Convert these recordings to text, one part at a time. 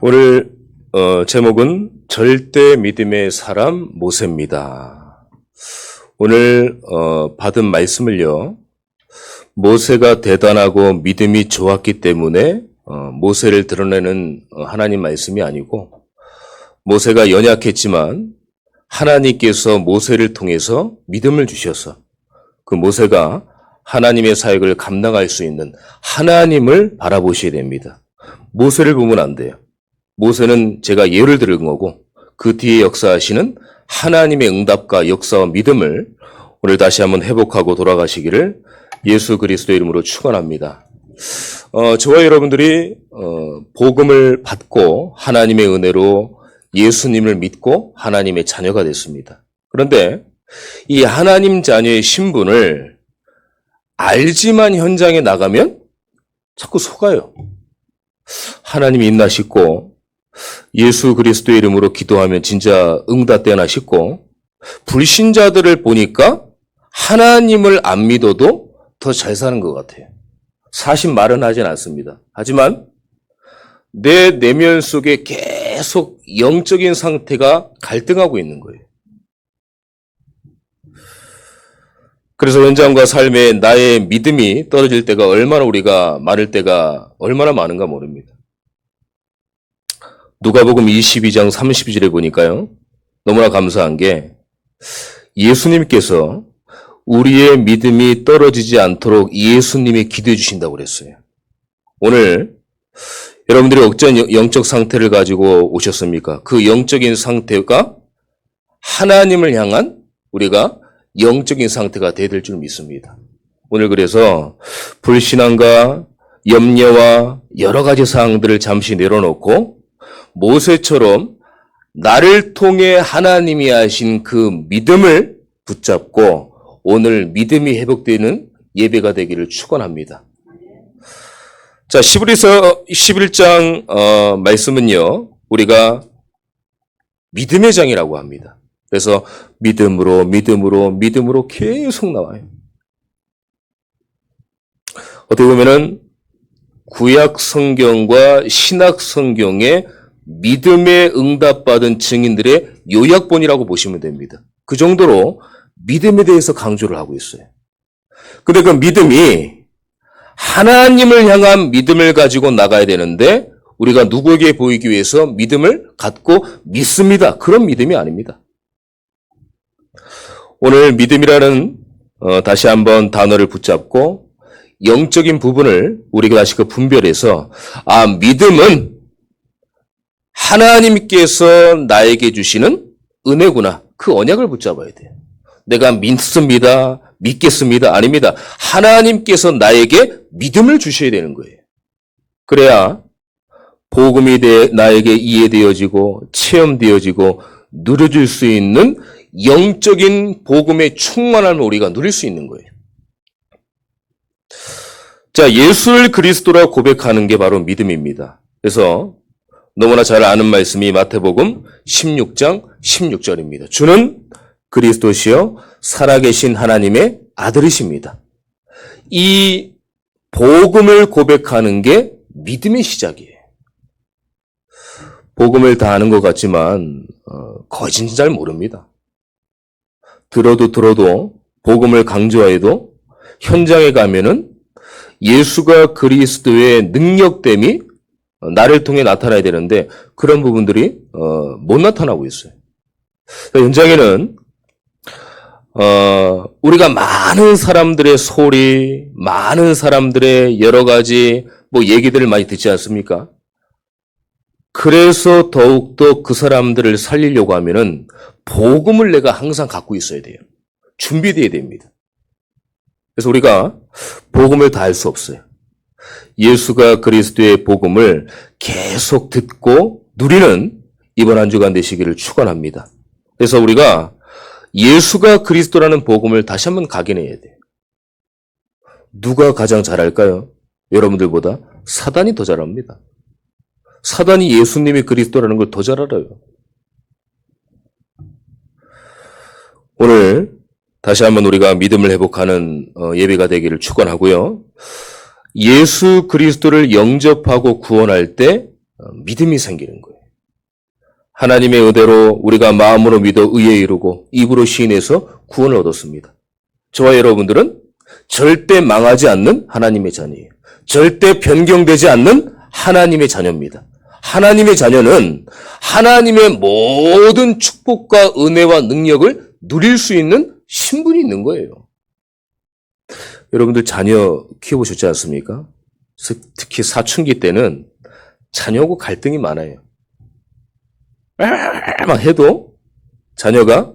오늘 제목은 절대 믿음의 사람 모세입니다. 오늘 받은 말씀을요. 모세가 대단하고 믿음이 좋았기 때문에 모세를 드러내는 하나님 말씀이 아니고, 모세가 연약했지만 하나님께서 모세를 통해서 믿음을 주셔서 그 모세가 하나님의 사역을 감당할 수 있는 하나님을 바라보셔야 됩니다. 모세를 보면 안 돼요. 모세는 제가 예를 들은 거고, 그 뒤에 역사하시는 하나님의 응답과 역사와 믿음을 오늘 다시 한번 회복하고 돌아가시기를 예수 그리스도의 이름으로 축원합니다. 저와 여러분들이 복음을 받고 하나님의 은혜로 예수님을 믿고 하나님의 자녀가 됐습니다. 그런데 이 하나님 자녀의 신분을 알지만 현장에 나가면 자꾸 속아요. 하나님이 있나 싶고, 예수 그리스도의 이름으로 기도하면 진짜 응답되나 싶고, 불신자들을 보니까 하나님을 안 믿어도 더 잘 사는 것 같아요. 사실 말은 하진 않습니다. 하지만 내 내면 속에 계속 영적인 상태가 갈등하고 있는 거예요. 그래서 현장과 삶에 나의 믿음이 떨어질 때가 얼마나 우리가 많을 때가 얼마나 많은가 모릅니다. 누가복음 22장 30절에 보니까요. 너무나 감사한 게 예수님께서 우리의 믿음이 떨어지지 않도록 예수님이 기도해 주신다고 그랬어요. 오늘 여러분들이 어떤 영적 상태를 가지고 오셨습니까? 그 영적인 상태가 하나님을 향한 우리가 영적인 상태가 돼야 될 줄 믿습니다. 오늘 그래서 불신앙과 염려와 여러 가지 사항들을 잠시 내려놓고 모세처럼 나를 통해 하나님이 하신 그 믿음을 붙잡고 오늘 믿음이 회복되는 예배가 되기를 축원합니다. 자, 히브리서 11장 말씀은요. 우리가 믿음의 장이라고 합니다. 그래서 믿음으로 계속 나와요. 어떻게 보면은 구약 성경과 신약 성경의 믿음에 응답받은 증인들의 요약본이라고 보시면 됩니다. 그 정도로 믿음에 대해서 강조를 하고 있어요. 근데 그 믿음이 하나님을 향한 믿음을 가지고 나가야 되는데 우리가 누구에게 보이기 위해서 믿음을 갖고 믿습니다. 그런 믿음이 아닙니다. 오늘 믿음이라는 다시 한번 단어를 붙잡고 영적인 부분을 우리가 다시 그 분별해서 믿음은 하나님께서 나에게 주시는 은혜구나. 그 언약을 붙잡아야 돼요. 내가 믿겠습니다. 아닙니다. 하나님께서 나에게 믿음을 주셔야 되는 거예요. 그래야 복음이 나에게 이해되어지고 체험되어지고 누려질 수 있는 영적인 복음의 충만함을 우리가 누릴 수 있는 거예요. 자, 예수를 그리스도라고 고백하는 게 바로 믿음입니다. 그래서 너무나 잘 아는 말씀이 마태복음 16장 16절입니다. 주는 그리스도시요 살아계신 하나님의 아들이십니다. 이 복음을 고백하는 게 믿음의 시작이에요. 복음을 다 아는 것 같지만 거짓인지 잘 모릅니다. 들어도 복음을 강조해도 현장에 가면은 예수가 그리스도의 능력됨이 나를 통해 나타나야 되는데 그런 부분들이 못 나타나고 있어요. 현장에는 우리가 많은 사람들의 소리, 많은 사람들의 여러 가지 얘기들을 많이 듣지 않습니까? 그래서 더욱더 그 사람들을 살리려고 하면은 복음을 내가 항상 갖고 있어야 돼요. 준비되어야 됩니다. 그래서 우리가 복음을 다 할 수 없어요. 예수가 그리스도의 복음을 계속 듣고 누리는 이번 한 주간 되시기를 축원합니다. 그래서 우리가 예수가 그리스도라는 복음을 다시 한번 각인해야 돼요. 누가 가장 잘할까요? 여러분들보다 사단이 더 잘합니다. 사단이 예수님이 그리스도라는 걸 더 잘 알아요. 오늘 다시 한번 우리가 믿음을 회복하는 예배가 되기를 축원하고요. 예수 그리스도를 영접하고 구원할 때 믿음이 생기는 거예요. 하나님의 의대로 우리가 마음으로 믿어 의에 이르고 입으로 시인해서 구원을 얻었습니다. 저와 여러분들은 절대 망하지 않는 하나님의 자녀예요. 절대 변경되지 않는 하나님의 자녀입니다. 하나님의 자녀는 하나님의 모든 축복과 은혜와 능력을 누릴 수 있는 신분이 있는 거예요. 여러분들 자녀 키워보셨지 않습니까? 특히 사춘기 때는 자녀하고 갈등이 많아요. 막 해도 자녀가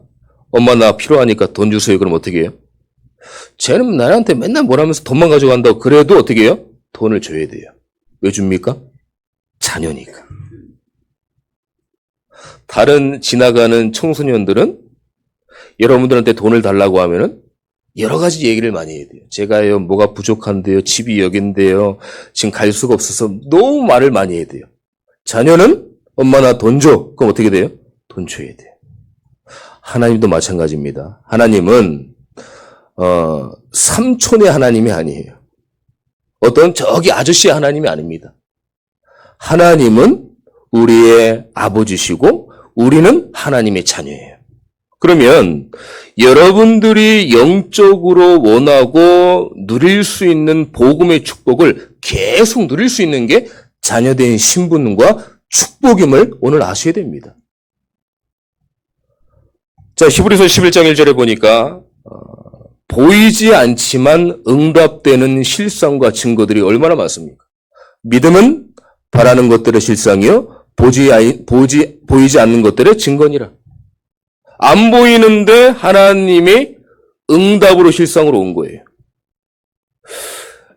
엄마 나 필요하니까 돈 주세요. 그럼 어떻게 해요? 쟤는 나한테 맨날 뭐라면서 돈만 가져간다고 그래도 어떻게 해요? 돈을 줘야 돼요. 왜 줍니까? 자녀니까. 다른 지나가는 청소년들은 여러분들한테 돈을 달라고 하면은 여러 가지 얘기를 많이 해야 돼요. 제가요, 뭐가 부족한데요, 집이 여긴데요, 지금 갈 수가 없어서 너무 말을 많이 해야 돼요. 자녀는 엄마 나 돈 줘. 그럼 어떻게 돼요? 돈 줘야 돼요. 하나님도 마찬가지입니다. 하나님은 삼촌의 하나님이 아니에요. 어떤 저기 아저씨의 하나님이 아닙니다. 하나님은 우리의 아버지시고 우리는 하나님의 자녀예요. 그러면 여러분들이 영적으로 원하고 누릴 수 있는 복음의 축복을 계속 누릴 수 있는 게 자녀된 신분과 축복임을 오늘 아셔야 됩니다. 자, 히브리서 11장 1절에 보니까 보이지 않지만 응답되는 실상과 증거들이 얼마나 많습니까? 믿음은 바라는 것들의 실상이요 보이지 않는 것들의 증거니라. 안 보이는데 하나님이 응답으로 실상으로 온 거예요.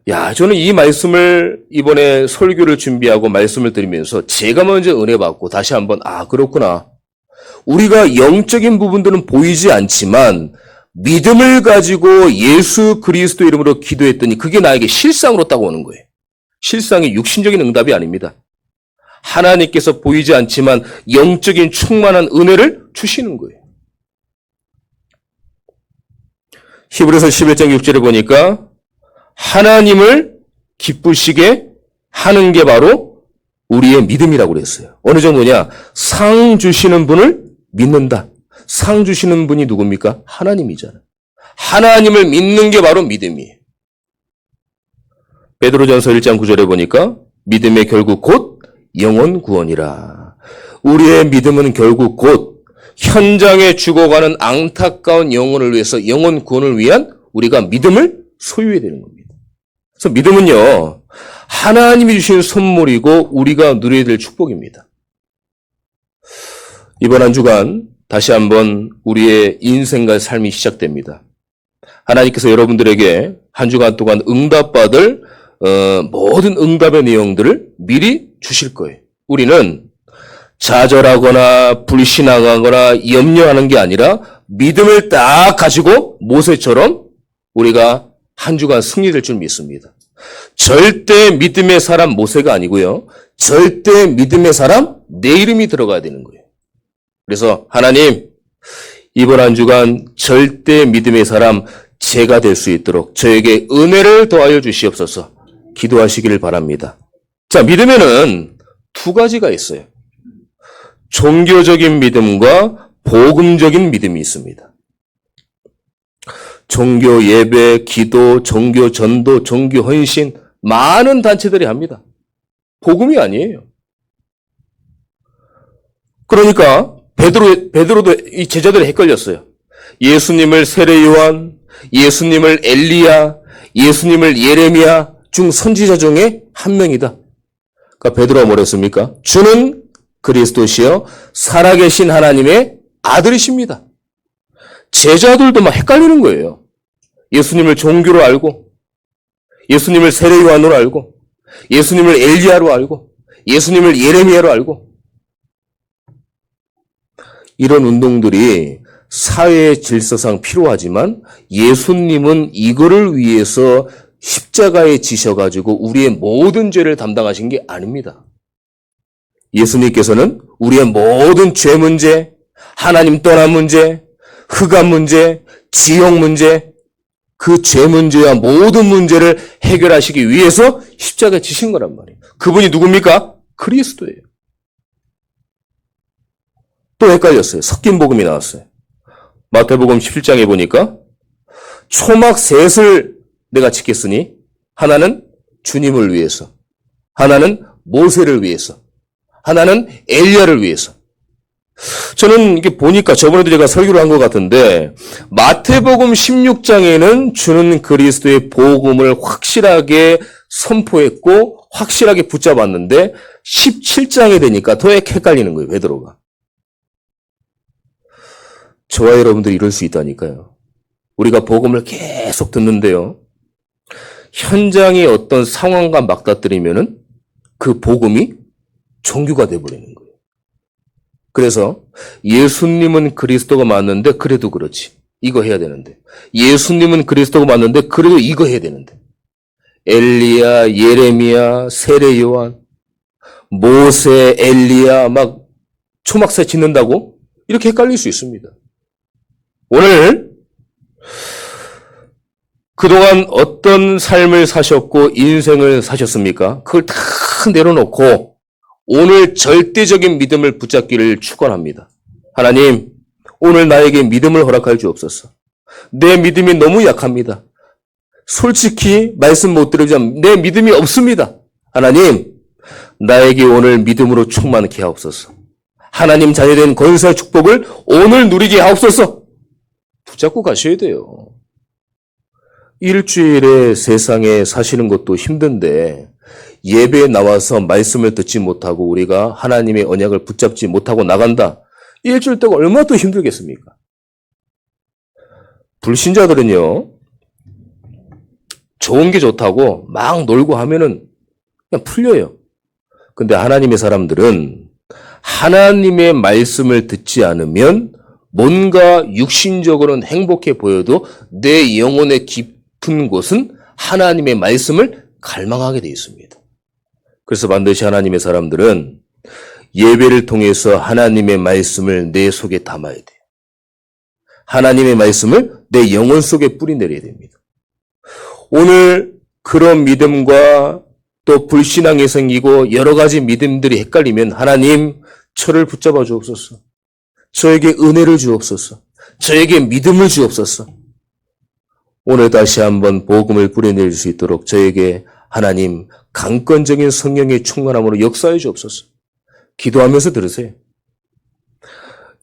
야, 저는 이 말씀을 이번에 설교를 준비하고 말씀을 드리면서 제가 먼저 은혜 받고 다시 한번 그렇구나. 우리가 영적인 부분들은 보이지 않지만 믿음을 가지고 예수 그리스도 이름으로 기도했더니 그게 나에게 실상으로 딱 오는 거예요. 실상이 육신적인 응답이 아닙니다. 하나님께서 보이지 않지만 영적인 충만한 은혜를 주시는 거예요. 히브리서 11장 6절에 보니까 하나님을 기쁘시게 하는 게 바로 우리의 믿음이라고 그랬어요. 어느 정도냐? 상 주시는 분을 믿는다. 상 주시는 분이 누굽니까? 하나님이잖아요. 하나님을 믿는 게 바로 믿음이에요. 베드로전서 1장 9절에 보니까 믿음의 결국 곧 영혼 구원이라. 우리의 믿음은 결국 곧 현장에 죽어가는 안타까운 영혼을 위해서 영혼 구원을 위한 우리가 믿음을 소유해야 되는 겁니다. 그래서 믿음은요, 하나님이 주신 선물이고 우리가 누려야 될 축복입니다. 이번 한 주간 다시 한번 우리의 인생과 삶이 시작됩니다. 하나님께서 여러분들에게 한 주간 동안 응답받을 모든 응답의 내용들을 미리 주실 거예요. 우리는 좌절하거나 불신앙하거나 염려하는 게 아니라 믿음을 딱 가지고 모세처럼 우리가 한 주간 승리될 줄 믿습니다. 절대 믿음의 사람 모세가 아니고요. 절대 믿음의 사람 내 이름이 들어가야 되는 거예요. 그래서 하나님, 이번 한 주간 절대 믿음의 사람 제가 될 수 있도록 저에게 은혜를 더하여 주시옵소서 기도하시기를 바랍니다. 자, 믿음에는 두 가지가 있어요. 종교적인 믿음과 복음적인 믿음이 있습니다. 종교 예배, 기도, 종교 전도, 종교 헌신 많은 단체들이 합니다. 복음이 아니에요. 그러니까 베드로도 이 제자들이 헷갈렸어요. 예수님을 세례 요한, 예수님을 엘리야, 예수님을 예레미야 중 선지자 중에 한 명이다. 그러니까 베드로가 뭐랬습니까? 주는 그리스도시여 살아계신 하나님의 아들이십니다. 제자들도 막 헷갈리는 거예요. 예수님을 종교로 알고, 예수님을 세례 요한으로 알고, 예수님을 엘리야로 알고, 예수님을 예레미야로 알고. 이런 운동들이 사회의 질서상 필요하지만 예수님은 이거를 위해서 십자가에 지셔가지고 우리의 모든 죄를 담당하신 게 아닙니다. 예수님께서는 우리의 모든 죄 문제, 하나님 떠난 문제, 흑암 문제, 지옥 문제, 그 죄 문제와 모든 문제를 해결하시기 위해서 십자가에 지신 거란 말이에요. 그분이 누굽니까? 그리스도예요. 또 헷갈렸어요. 섞인 복음이 나왔어요. 마태복음 17장에 보니까 초막 셋을 내가 짓겠으니 하나는 주님을 위해서, 하나는 모세를 위해서, 하나는 엘리야를 위해서. 저는 이게 보니까 저번에도 제가 설교를 한 것 같은데 마태복음 16장에는 주는 그리스도의 복음을 확실하게 선포했고 확실하게 붙잡았는데 17장에 되니까 더 헷갈리는 거예요. 베드로가. 저와 여러분들이 이럴 수 있다니까요. 우리가 복음을 계속 듣는데요. 현장의 어떤 상황과 맞닥뜨리면은 그 복음이 종교가 돼버리는 거예요. 그래서 예수님은 그리스도가 맞는데 그래도 그렇지. 이거 해야 되는데. 예수님은 그리스도가 맞는데 그래도 이거 해야 되는데. 엘리야, 예레미야, 세례 요한, 모세, 엘리야 막 초막새 짓는다고 이렇게 헷갈릴 수 있습니다. 오늘 그동안 어떤 삶을 사셨고 인생을 사셨습니까? 그걸 다 내려놓고 오늘 절대적인 믿음을 붙잡기를 축원합니다. 하나님, 오늘 나에게 믿음을 허락할 주옵소서. 내 믿음이 너무 약합니다. 솔직히 말씀 못 드리자면 내 믿음이 없습니다. 하나님, 나에게 오늘 믿음으로 충만케 하옵소서. 하나님 자녀된 권세의 축복을 오늘 누리게 하옵소서. 붙잡고 가셔야 돼요. 일주일에 세상에 사시는 것도 힘든데 예배에 나와서 말씀을 듣지 못하고 우리가 하나님의 언약을 붙잡지 못하고 나간다. 일주일 동안 얼마나 더 힘들겠습니까? 불신자들은요. 좋은 게 좋다고 막 놀고 하면은 그냥 풀려요. 근데 하나님의 사람들은 하나님의 말씀을 듣지 않으면 뭔가 육신적으로는 행복해 보여도 내 영혼의 깊은 곳은 하나님의 말씀을 갈망하게 되어 있습니다. 그래서 반드시 하나님의 사람들은 예배를 통해서 하나님의 말씀을 내 속에 담아야 돼요. 하나님의 말씀을 내 영혼 속에 뿌리내려야 됩니다. 오늘 그런 믿음과 또 불신앙이 생기고 여러 가지 믿음들이 헷갈리면 하나님 저를 붙잡아 주옵소서. 저에게 은혜를 주옵소서. 저에게 믿음을 주옵소서. 오늘 다시 한번 복음을 뿌려낼 수 있도록 저에게 하나님 강권적인 성령의 충만함으로 역사해 주옵소서. 기도하면서 들으세요.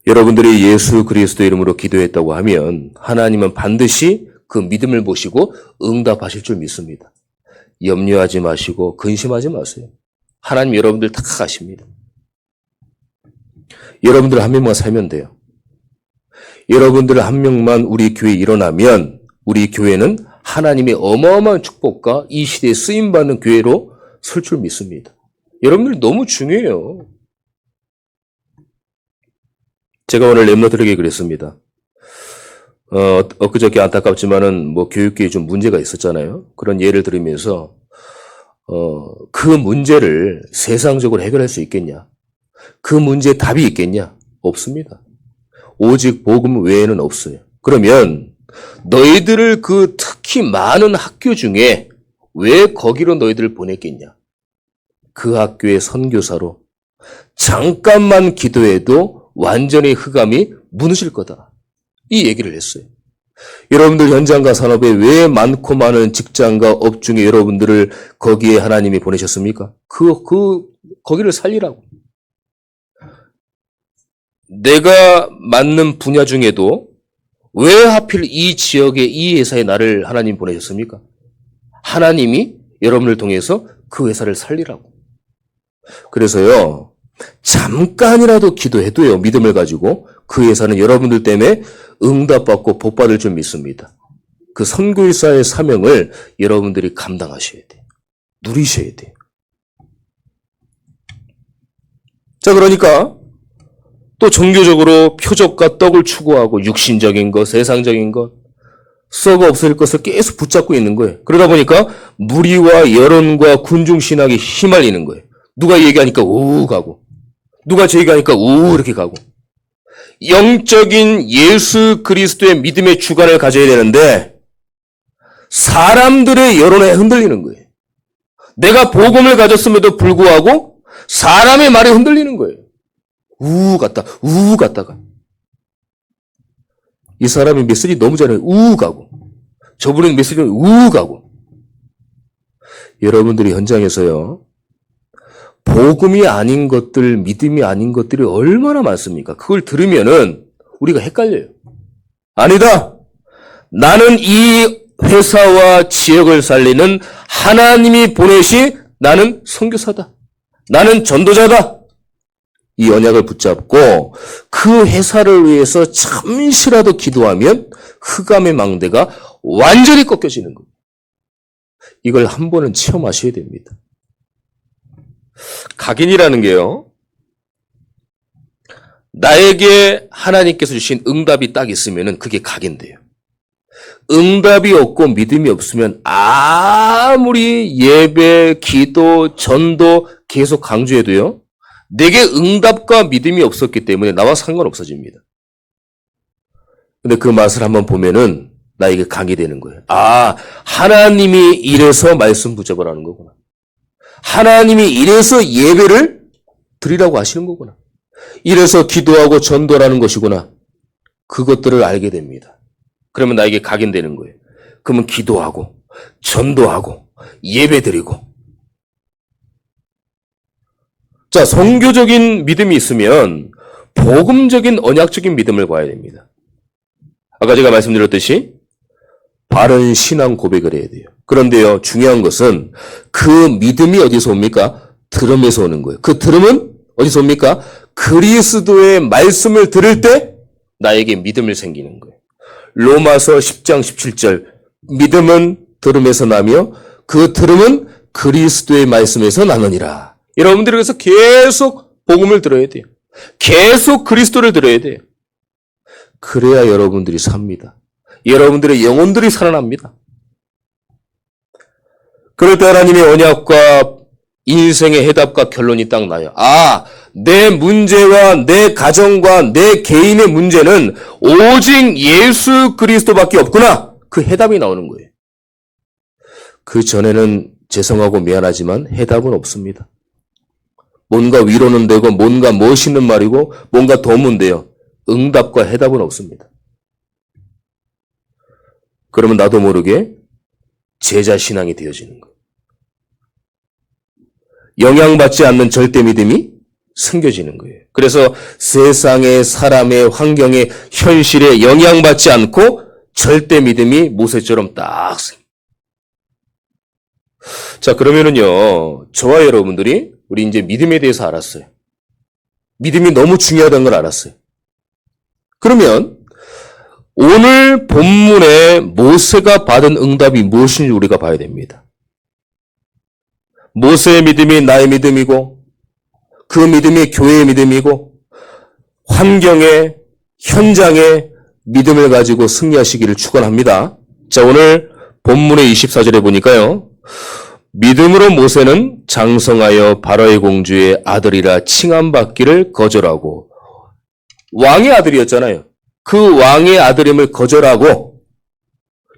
여러분들이 예수 그리스도 이름으로 기도했다고 하면 하나님은 반드시 그 믿음을 보시고 응답하실 줄 믿습니다. 염려하지 마시고 근심하지 마세요. 하나님 여러분들 다 아십니다. 여러분들 한 명만 살면 돼요. 여러분들 한 명만 우리 교회에 일어나면 우리 교회는 하나님의 어마어마한 축복과 이 시대에 쓰임받는 교회로 설 줄 믿습니다. 여러분들 너무 중요해요. 제가 오늘 렘너들에게 그랬습니다. 엊그저께 안타깝지만은 뭐 교육계에 좀 문제가 있었잖아요. 그런 예를 들으면서 그 문제를 세상적으로 해결할 수 있겠냐? 그 문제에 답이 있겠냐? 없습니다. 오직 복음 외에는 없어요. 그러면 너희들을 그 특히 많은 학교 중에 왜 거기로 너희들을 보냈겠냐? 그 학교의 선교사로 잠깐만 기도해도 완전히 흑암이 무너질 거다. 이 얘기를 했어요. 여러분들 현장과 산업에 왜 많고 많은 직장과 업 중에 여러분들을 거기에 하나님이 보내셨습니까? 거기를 살리라고. 내가 맡는 분야 중에도 왜 하필 이 지역에 이 회사에 나를 하나님 보내셨습니까? 하나님이 여러분을 통해서 그 회사를 살리라고. 그래서요, 잠깐이라도 기도해도요, 믿음을 가지고 그 회사는 여러분들 때문에 응답받고 복받을 줄 믿습니다. 그 선교사의 사명을 여러분들이 감당하셔야 돼요. 누리셔야 돼요. 자, 그러니까 또 종교적으로 표적과 떡을 추구하고 육신적인 것, 세상적인 것, 썩어 없을 것을 계속 붙잡고 있는 거예요. 그러다 보니까 무리와 여론과 군중신학에 휘말리는 거예요. 누가 얘기하니까 우 가고, 누가 저 얘기하니까 우 이렇게 가고. 영적인 예수 그리스도의 믿음의 주관을 가져야 되는데 사람들의 여론에 흔들리는 거예요. 내가 복음을 가졌음에도 불구하고 사람의 말에 흔들리는 거예요. 우우 갔다가. 이 사람이 메시지 너무 잘해요. 우우 가고. 저분은 메시지는 우우 가고. 여러분들이 현장에서요. 복음이 아닌 것들, 믿음이 아닌 것들이 얼마나 많습니까? 그걸 들으면은 우리가 헷갈려요. 아니다. 나는 이 회사와 지역을 살리는 하나님이 보내신 나는 선교사다. 나는 전도자다. 이 언약을 붙잡고 그 회사를 위해서 잠시라도 기도하면 흑암의 망대가 완전히 꺾여지는 겁니다. 이걸 한 번은 체험하셔야 됩니다. 각인이라는 게요. 나에게 하나님께서 주신 응답이 딱 있으면 그게 각인돼요. 응답이 없고 믿음이 없으면 아무리 예배, 기도, 전도 계속 강조해도요. 내게 응답과 믿음이 없었기 때문에 나와 상관없어집니다. 근데 그 맛을 한번 보면은 나에게 각이 되는 거예요. 아, 하나님이 이래서 말씀 붙잡으라는 하는 거구나. 하나님이 이래서 예배를 드리라고 하시는 거구나. 이래서 기도하고 전도라는 것이구나. 그것들을 알게 됩니다. 그러면 나에게 각인되는 거예요. 그러면 기도하고 전도하고 예배드리고. 자, 선교적인 믿음이 있으면 복음적인 언약적인 믿음을 봐야 됩니다. 아까 제가 말씀드렸듯이 바른 신앙 고백을 해야 돼요. 그런데요, 중요한 것은 그 믿음이 어디서 옵니까? 들음에서 오는 거예요. 그 들음은 어디서 옵니까? 그리스도의 말씀을 들을 때 나에게 믿음을 생기는 거예요. 로마서 10장 17절 믿음은 들음에서 나며 그 들음은 그리스도의 말씀에서 나느니라. 여러분들이 그래서 계속 복음을 들어야 돼요. 계속 그리스도를 들어야 돼요. 그래야 여러분들이 삽니다. 여러분들의 영혼들이 살아납니다. 그럴 때 하나님의 언약과 인생의 해답과 결론이 딱 나요. 아, 내 문제와 내 가정과 내 개인의 문제는 오직 예수 그리스도밖에 없구나. 그 해답이 나오는 거예요. 그 전에는 죄송하고 미안하지만 해답은 없습니다. 뭔가 위로는 되고 뭔가 멋있는 말이고 뭔가 도움은 돼요. 응답과 해답은 없습니다. 그러면 나도 모르게 제자 신앙이 되어지는 거예요. 영향받지 않는 절대 믿음이 생겨지는 거예요. 그래서 세상의 사람의 환경의 현실에 영향받지 않고 절대 믿음이 모세처럼 딱 생겨요. 자, 그러면은요, 저와 여러분들이 우리 이제 믿음에 대해서 알았어요. 믿음이 너무 중요하다는 걸 알았어요. 그러면 오늘 본문에 모세가 받은 응답이 무엇인지 우리가 봐야 됩니다. 모세의 믿음이 나의 믿음이고 그 믿음이 교회의 믿음이고 환경에 현장에 믿음을 가지고 승리하시기를 축원합니다. 자, 오늘 본문의 24절에 보니까요. 믿음으로 모세는 장성하여 바로의 공주의 아들이라 칭함받기를 거절하고 왕의 아들이었잖아요. 그 왕의 아들임을 거절하고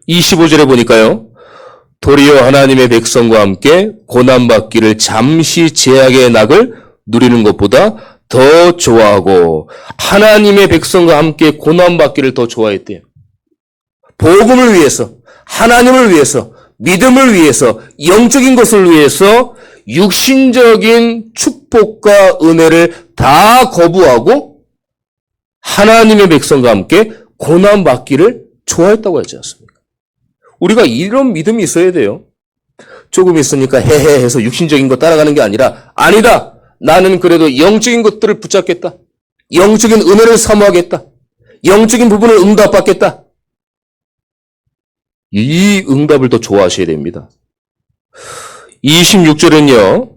25절에 보니까요. 도리어 하나님의 백성과 함께 고난받기를 잠시 제약의 낙을 누리는 것보다 더 좋아하고 하나님의 백성과 함께 고난받기를 더 좋아했대요. 복음을 위해서, 하나님을 위해서, 믿음을 위해서, 영적인 것을 위해서 육신적인 축복과 은혜를 다 거부하고 하나님의 백성과 함께 고난받기를 좋아했다고 하지 않습니까? 우리가 이런 믿음이 있어야 돼요. 조금 있으니까 헤헤 해서 육신적인 거 따라가는 게 아니라 아니다. 나는 그래도 영적인 것들을 붙잡겠다. 영적인 은혜를 사모하겠다. 영적인 부분을 응답받겠다. 이 응답을 더 좋아하셔야 됩니다. 26절은요.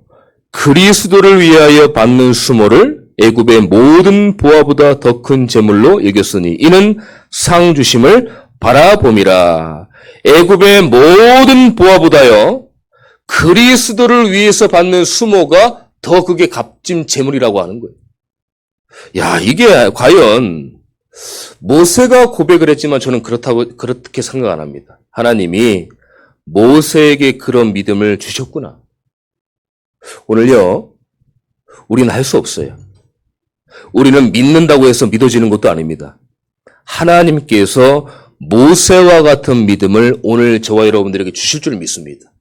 그리스도를 위하여 받는 수모를 애굽의 모든 보화보다 더 큰 재물로 여겼으니 이는 상 주심을 바라봄이라. 애굽의 모든 보화보다요. 그리스도를 위해서 받는 수모가 더 그게 값진 재물이라고 하는 거예요. 야, 이게 과연 모세가 고백을 했지만 저는 그렇게 생각 안 합니다. 하나님이 모세에게 그런 믿음을 주셨구나. 오늘요, 우리는 할 수 없어요. 우리는 믿는다고 해서 믿어지는 것도 아닙니다. 하나님께서 모세와 같은 믿음을 오늘 저와 여러분들에게 주실 줄 믿습니다.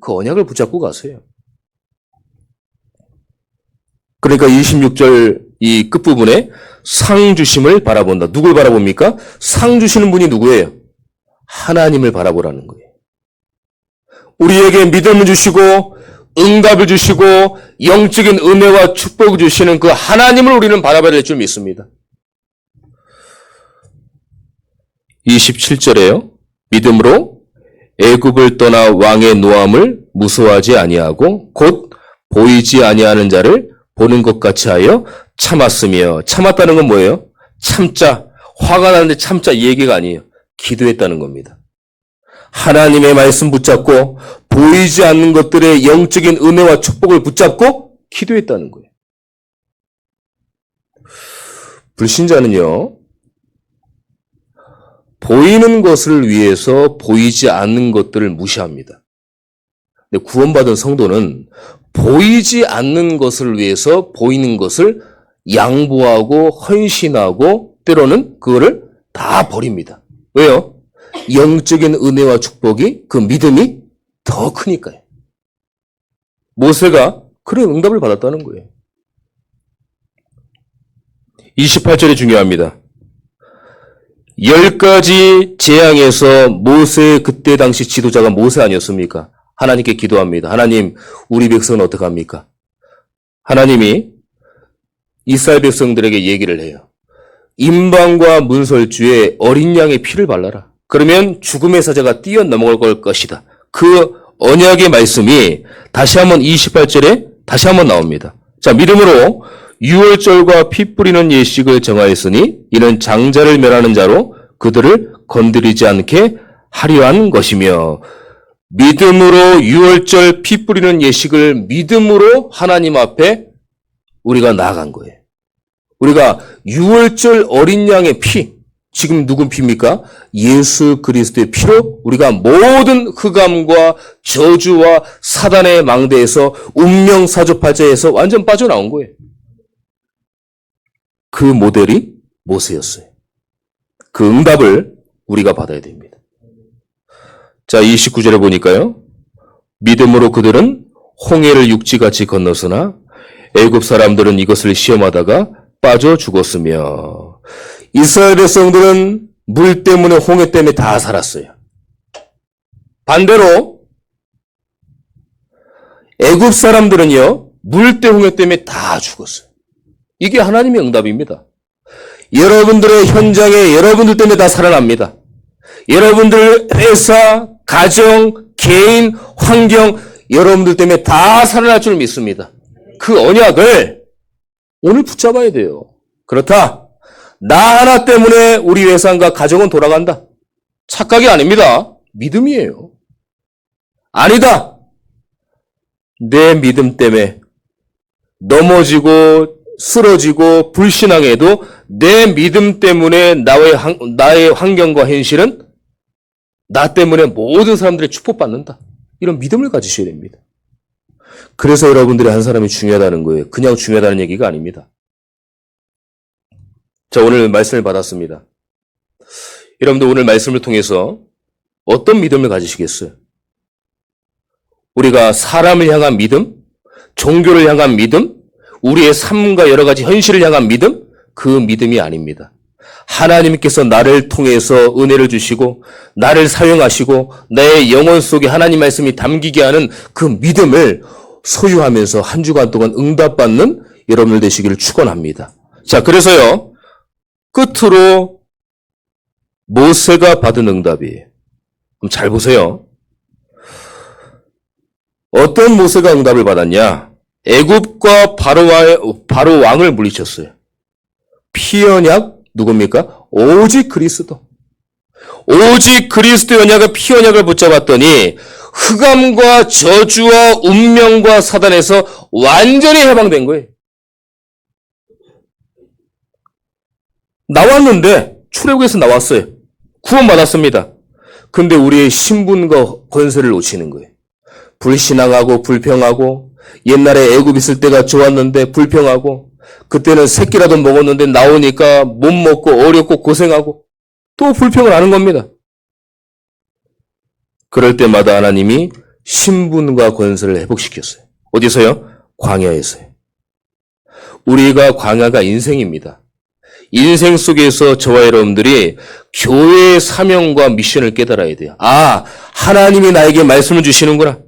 그 언약을 붙잡고 가세요. 그러니까 26절 이 끝부분에 상 주심을 바라본다. 누굴 바라봅니까? 상 주시는 분이 누구예요? 하나님을 바라보라는 거예요. 우리에게 믿음을 주시고 응답을 주시고 영적인 은혜와 축복을 주시는 그 하나님을 우리는 바라봐야 될 줄 믿습니다. 27절에요. 믿음으로 애굽을 떠나 왕의 노함을 무서워하지 아니하고 곧 보이지 아니하는 자를 보는 것 같이 하여 참았으며, 참았다는 건 뭐예요? 참자, 화가 나는데 참자 이 얘기가 아니에요. 기도했다는 겁니다. 하나님의 말씀 붙잡고 보이지 않는 것들의 영적인 은혜와 축복을 붙잡고 기도했다는 거예요. 불신자는요, 보이는 것을 위해서 보이지 않는 것들을 무시합니다. 근데 구원받은 성도는 보이지 않는 것을 위해서 보이는 것을 양보하고 헌신하고 때로는 그거를 다 버립니다. 왜요? 영적인 은혜와 축복이 그 믿음이 더 크니까요. 모세가 그런 응답을 받았다는 거예요. 28절이 중요합니다. 10가지 재앙에서 모세 그때 당시 지도자가 모세 아니었습니까? 하나님께 기도합니다. 하나님, 우리 백성은 어떡합니까? 하나님이 이스라엘 백성들에게 얘기를 해요. 임방과 문설주에 어린 양의 피를 발라라. 그러면 죽음의 사자가 뛰어넘어갈 것이다. 그 언약의 말씀이 다시 한번 28절에 다시 한번 나옵니다. 자, 믿음으로 유월절과 피 뿌리는 예식을 정하였으니 이는 장자를 멸하는 자로 그들을 건드리지 않게 하려 한 것이며, 믿음으로 유월절 피 뿌리는 예식을 믿음으로 하나님 앞에 우리가 나아간 거예요. 우리가 유월절 어린 양의 피, 지금 누군 피입니까? 예수 그리스도의 피로 우리가 모든 흑암과 저주와 사단의 망대에서 운명 사조팔자에서 완전 빠져나온 거예요. 그 모델이 모세였어요. 그 응답을 우리가 받아야 됩니다. 자, 29절에 보니까요. 믿음으로 그들은 홍해를 육지같이 건넜으나 애굽 사람들은 이것을 시험하다가 빠져 죽었으며, 이스라엘 백성들은 물 때문에 홍해 때문에 다 살았어요. 반대로 애굽 사람들은요, 물 때 홍해 때문에 다 죽었어요. 이게 하나님의 응답입니다. 여러분들의 현장에 여러분들 때문에 다 살아납니다. 여러분들 회사, 가정, 개인, 환경, 여러분들 때문에 다 살아날 줄 믿습니다. 그 언약을 오늘 붙잡아야 돼요. 그렇다. 나 하나 때문에 우리 회사과 가정은 돌아간다. 착각이 아닙니다. 믿음이에요. 아니다. 내 믿음 때문에 넘어지고 쓰러지고 불신앙해도 내 믿음 때문에 나의 환경과 현실은 나 때문에 모든 사람들의 축복받는다. 이런 믿음을 가지셔야 됩니다. 그래서 여러분들의 한 사람이 중요하다는 거예요. 그냥 중요하다는 얘기가 아닙니다. 자, 오늘 말씀을 받았습니다. 여러분들 오늘 말씀을 통해서 어떤 믿음을 가지시겠어요? 우리가 사람을 향한 믿음, 종교를 향한 믿음, 우리의 삶과 여러 가지 현실을 향한 믿음, 그 믿음이 아닙니다. 하나님께서 나를 통해서 은혜를 주시고 나를 사용하시고 내 영혼 속에 하나님 말씀이 담기게 하는 그 믿음을 소유하면서 한 주간 동안 응답받는 여러분들 되시기를 축원합니다. 자, 그래서요, 끝으로 모세가 받은 응답이에요. 그럼 잘 보세요. 어떤 모세가 응답을 받았냐? 애굽과 바로 왕을 물리쳤어요. 피언약 누굽니까? 오직 그리스도. 오직 그리스도 언약의 피 언약을 붙잡았더니 흑암과 저주와 운명과 사단에서 완전히 해방된 거예요. 나왔는데 출애굽에서 나왔어요. 구원받았습니다. 근데 우리의 신분과 권세를 놓치는 거예요. 불신앙하고 불평하고 옛날에 애굽 있을 때가 좋았는데 불평하고, 그때는 새끼라도 먹었는데 나오니까 못 먹고 어렵고 고생하고 또 불평을 하는 겁니다. 그럴 때마다 하나님이 신분과 권세를 회복시켰어요. 어디서요? 광야에서요. 우리가 광야가 인생입니다. 인생 속에서 저와 여러분들이 교회의 사명과 미션을 깨달아야 돼요. 아, 하나님이 나에게 말씀을 주시는구나.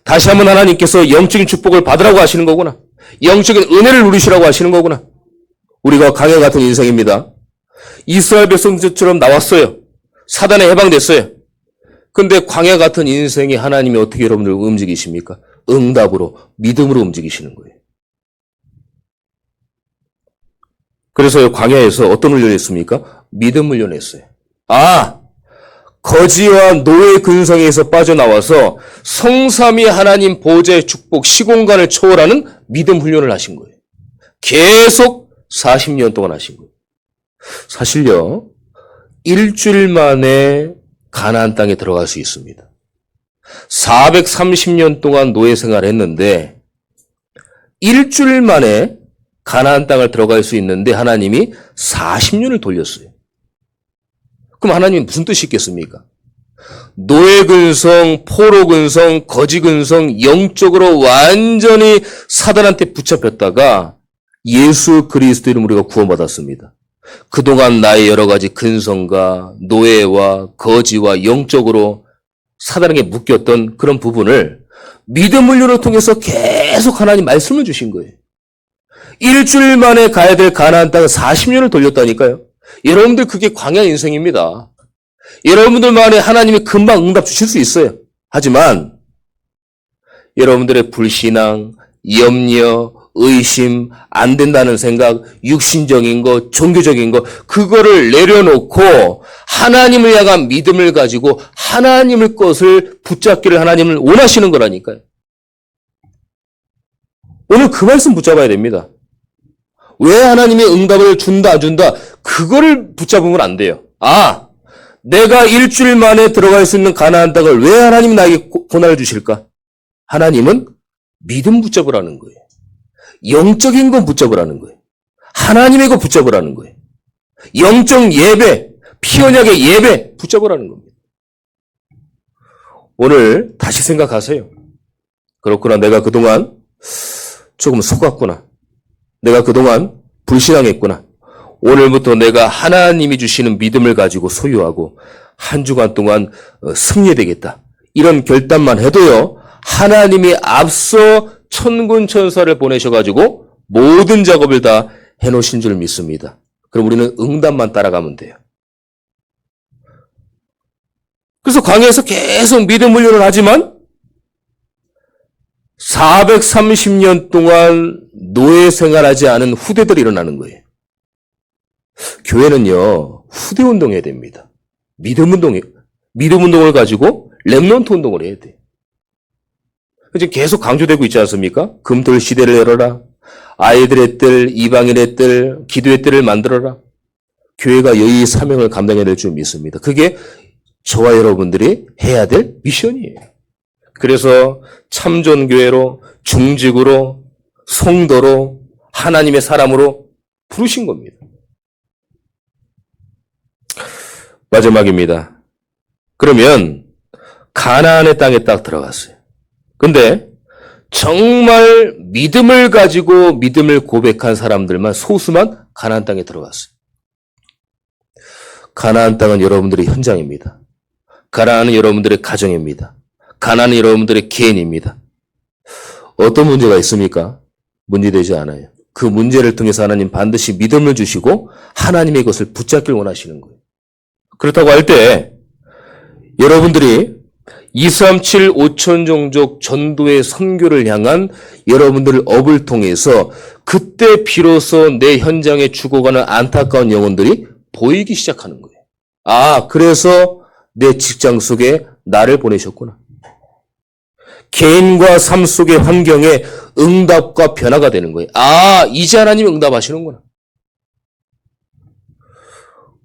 다시 한번 하나님께서 영적인 축복을 받으라고 하시는 거구나. 영적인 은혜를 누리시라고 하시는 거구나. 우리가 광야 같은 인생입니다. 이스라엘 백성들처럼 나왔어요. 사단에 해방됐어요. 근데 광야 같은 인생이 하나님이 어떻게 여러분들 움직이십니까? 응답으로, 믿음으로 움직이시는 거예요. 그래서 광야에서 어떤 훈련을 했습니까? 믿음 훈련을 했어요. 아, 거지와 노예 근성에서 빠져나와서 성삼위 하나님 보좌의 축복, 시공간을 초월하는 믿음 훈련을 하신 거예요. 계속 40년 동안 하신 거예요. 사실요, 일주일 만에 가나안 땅에 들어갈 수 있습니다. 430년 동안 노예 생활했는데 일주일 만에 가나안 땅을 들어갈 수 있는데 하나님이 40년을 돌렸어요. 그럼 하나님이 무슨 뜻이 있겠습니까? 노예 근성, 포로 근성, 거지 근성, 영적으로 완전히 사단한테 붙잡혔다가 예수 그리스도 이름으로 우리가 구원받았습니다. 그동안 나의 여러 가지 근성과 노예와 거지와 영적으로 사단에게 묶였던 그런 부분을 믿음 훈련을 통해서 계속 하나님 말씀을 주신 거예요. 일주일 만에 가야 될 가나안 땅을 40년을 돌렸다니까요. 여러분들 그게 광야 인생입니다. 여러분들만의 하나님이 금방 응답 주실 수 있어요. 하지만 여러분들의 불신앙, 염려, 의심, 안 된다는 생각, 육신적인 거, 종교적인 거, 그거를 내려놓고 하나님을 향한 믿음을 가지고 하나님의 것을 붙잡기를 하나님을 원하시는 거라니까요. 오늘 그 말씀 붙잡아야 됩니다. 왜 하나님의 응답을 준다, 안 준다, 그거를 붙잡으면 안 돼요. 아, 내가 일주일 만에 들어갈 수 있는 가나안 땅을 왜 하나님이 나에게 고난을 주실까? 하나님은 믿음 붙잡으라는 거예요. 영적인 건 붙잡으라는 거예요. 하나님의 거 붙잡으라는 거예요. 영적 예배, 피 언약의 예배 붙잡으라는 겁니다. 오늘 다시 생각하세요. 그렇구나, 내가 그동안 조금 속았구나. 내가 그동안 불신앙했구나. 오늘부터 내가 하나님이 주시는 믿음을 가지고 소유하고 한 주간 동안 승리되겠다. 이런 결단만 해도요, 하나님이 앞서 천군 천사를 보내셔가지고 모든 작업을 다 해놓으신 줄 믿습니다. 그럼 우리는 응답만 따라가면 돼요. 그래서 광야에서 계속 믿음 훈련을 하지만 430년 동안 노예 생활하지 않은 후대들이 일어나는 거예요. 교회는요, 후대 운동해야 됩니다. 믿음 운동을 가지고 렘넌트 운동을 해야 돼요. 지금 계속 강조되고 있지 않습니까? 금토일 시대를 열어라. 아이들의 뜰, 이방인의 뜰, 기도의 뜰을 만들어라. 교회가 이 사명을 감당해야 될 줄 믿습니다. 그게 저와 여러분들이 해야 될 미션이에요. 그래서 참전교회로, 중직으로, 성도로, 하나님의 사람으로 부르신 겁니다. 마지막입니다. 그러면 가나안의 땅에 딱 들어갔어요. 근데 정말 믿음을 가지고 믿음을 고백한 사람들만, 소수만 가나안 땅에 들어갔어요. 가나안 땅은 여러분들의 현장입니다. 가나안은 여러분들의 가정입니다. 가나안은 여러분들의 개인입니다. 어떤 문제가 있습니까? 문제되지 않아요. 그 문제를 통해서 하나님 반드시 믿음을 주시고 하나님의 것을 붙잡길 원하시는 거예요. 그렇다고 할 때 여러분들이 237 5천 종족 전도의 선교를 향한 여러분들의 업을 통해서 그때 비로소 내 현장에 죽어가는 안타까운 영혼들이 보이기 시작하는 거예요. 아, 그래서 내 직장 속에 나를 보내셨구나. 개인과 삶 속의 환경에 응답과 변화가 되는 거예요. 아, 이제 하나님이 응답하시는구나.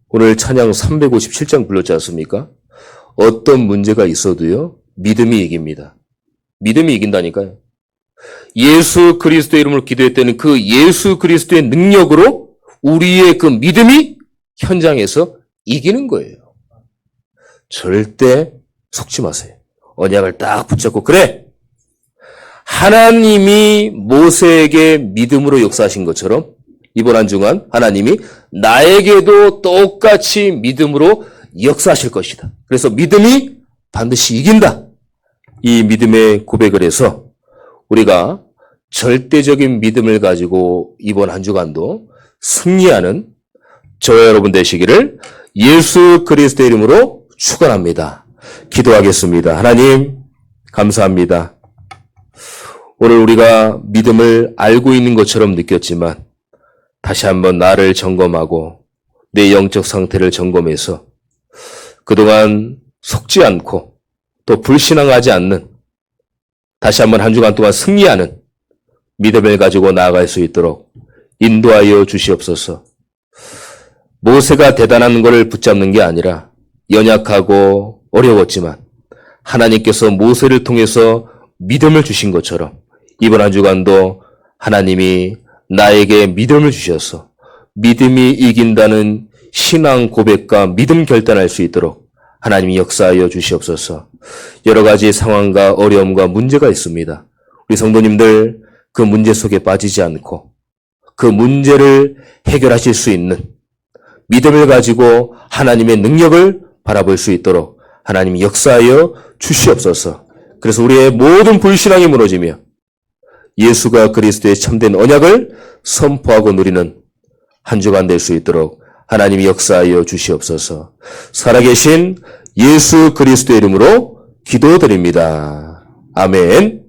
오늘 찬양 357장 불렀지 않습니까? 어떤 문제가 있어도요, 믿음이 이깁니다. 믿음이 이긴다니까요. 예수 그리스도의 이름으로 기도했다는 그 예수 그리스도의 능력으로 우리의 그 믿음이 현장에서 이기는 거예요. 절대 속지 마세요. 언약을 딱 붙잡고 그래. 하나님이 모세에게 믿음으로 역사하신 것처럼 이번 한 주간 하나님이 나에게도 똑같이 믿음으로 역사하실 것이다. 그래서 믿음이 반드시 이긴다. 이 믿음의 고백을 해서 우리가 절대적인 믿음을 가지고 이번 한 주간도 승리하는 저와 여러분 되시기를 예수 그리스도의 이름으로 축원합니다. 기도하겠습니다. 하나님 감사합니다. 오늘 우리가 믿음을 알고 있는 것처럼 느꼈지만 다시 한번 나를 점검하고 내 영적 상태를 점검해서 그동안 속지 않고 또 불신앙하지 않는 다시 한번 한 주간 동안 승리하는 믿음을 가지고 나아갈 수 있도록 인도하여 주시옵소서. 모세가 대단한 것을 붙잡는 게 아니라 연약하고 어려웠지만 하나님께서 모세를 통해서 믿음을 주신 것처럼 이번 한 주간도 하나님이 나에게 믿음을 주셔서 믿음이 이긴다는 신앙 고백과 믿음 결단할 수 있도록 하나님이 역사하여 주시옵소서. 여러 가지 상황과 어려움과 문제가 있습니다. 우리 성도님들 그 문제 속에 빠지지 않고 그 문제를 해결하실 수 있는 믿음을 가지고 하나님의 능력을 바라볼 수 있도록 하나님이 역사하여 주시옵소서. 그래서 우리의 모든 불신앙이 무너지며 예수가 그리스도의 참된 언약을 선포하고 누리는 한 주간 될 수 있도록 하나님이 역사하여 주시옵소서. 살아계신 예수 그리스도의 이름으로 기도드립니다. 아멘.